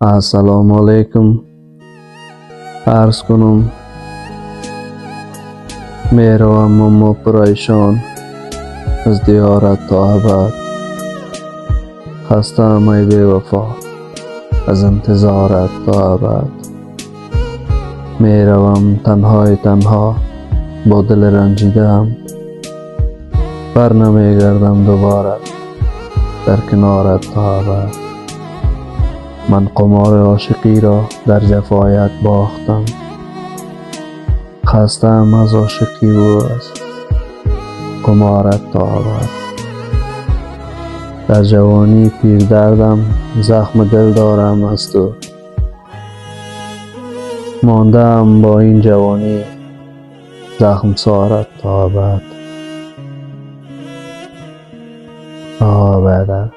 assalomu alaykum. Arz kunum mehriban momo purayshon az diyorat to abad. Xastam ay bevafo az intizorat to abad. میروم تنهای تنها با دل رنجیده‌ام، بر نمیگردم دوباره در کنارت تا ابد. من قمار عاشقی را در جفایت باختم، خسته‌ام از عاشقی و از قمارت تا ابد. در جوانی پیر دردم زخم دل دارم از تو، مانده‌ام با این جوانی زخم سارت تا ابد. تا ابد.